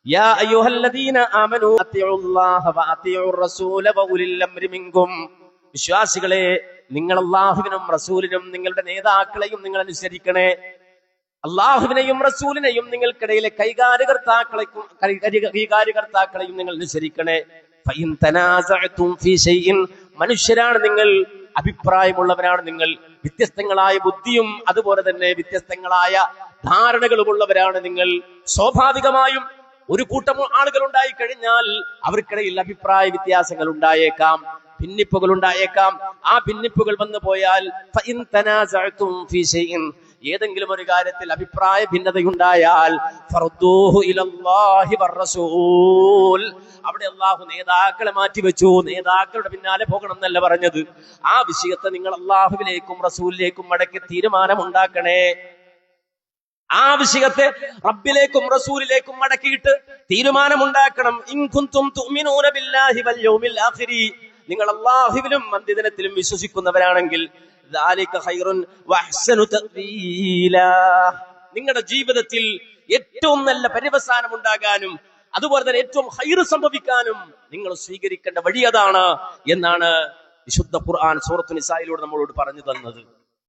യാ അയ്യുഹല്ലദീന ആമനൂ അത്തിഉല്ലാഹ വഅത്തിഉർ റസൂല വഉലിൽ അംരി മിൻകും. വിശ്വാസികളെ, നിങ്ങൾ അല്ലാഹുവിനും റസൂലിനും നിങ്ങളുടെ നേതാക്കളെയും നിങ്ങൾ അനുസരിക്കണേ. അല്ലാഹുവിനെയും റസൂലിനെയും നിങ്ങൾക്കിടയിലെ കൈകാര്യകർത്താക്കളെയും നിങ്ങൾ അനുസരിക്കണേ. ഫഇൻ തനാസഅതും ഫീ ശൈഇൻ, മനുഷ്യരാണ് നിങ്ങൾ, അഭിപ്രായമുള്ളവരാണ് നിങ്ങൾ, വ്യത്യസ്തങ്ങളായ ബുദ്ധിയും അതുപോലെ തന്നെ വ്യത്യസ്തങ്ങളായ ധാരണകളുമുള്ളവരാണ് നിങ്ങൾ. സ്വാഭാവികമായും ഒരു കൂട്ടം ആളുകൾ ഉണ്ടായി കഴിഞ്ഞാൽ അവർക്കിടയിൽ അഭിപ്രായ വ്യത്യാസങ്ങൾ ഉണ്ടായേക്കാം, ഭിന്നിപ്പുകൾ ഉണ്ടായേക്കാം. ആ ഭിന്നിപ്പുകൾ വന്നു പോയാൽ ഫഇൻ തനാസഅതും ഫീ ശൈഇൻ, ഏതെങ്കിലും ഒരു കാര്യത്തിൽ അഭിപ്രായ ഭിന്നതയുണ്ടായാൽ ഫർദൂഹു ഇലല്ലാഹി വറസൂൽ, അവിടെ അല്ലാഹു നേതാക്കളെ മാറ്റിവെച്ചു. നേതാക്കളുടെ പിന്നാലെ പോകണം എന്നല്ല പറഞ്ഞത്. ആ വിഷയത്തെ നിങ്ങൾ അല്ലാഹുവിലേക്കും റസൂലിലേക്കും മടക്കി തീരുമാനമുണ്ടാക്കണേ. ആ വിഷയത്തെ റബ്ബിലേക്കും റസൂലിലേക്കും മടക്കിയിട്ട് തീരുമാനമുണ്ടാക്കണം. ഇൻ കുൻതും തുഅ്മിനൂന ബില്ലാഹി വൽ യൗമിൽ ആഖിരി, നിങ്ങൾ അല്ലാഹുവിലും അന്ത്യദിനത്തിലും വിശ്വസിക്കുന്നവരാണെങ്കിൽ ദാലിക ഖൈറുൻ വഅഹ്സനു തഅ്വീലാ, നിങ്ങളുടെ ജീവിതത്തിൽ ഏറ്റവും നല്ല പര്യവസാനം ഉണ്ടാകാനും അതുപോലെ തന്നെ ഏറ്റവും ഖൈർ സംഭവിക്കാനും നിങ്ങൾ സ്വീകരിക്കേണ്ട വഴി അതാണ് എന്നാണ് വിശുദ്ധ ഖുർആൻ സൂറത്തുൽ നിസായിലൂടെ നമ്മളോട് പറഞ്ഞു തന്നത്.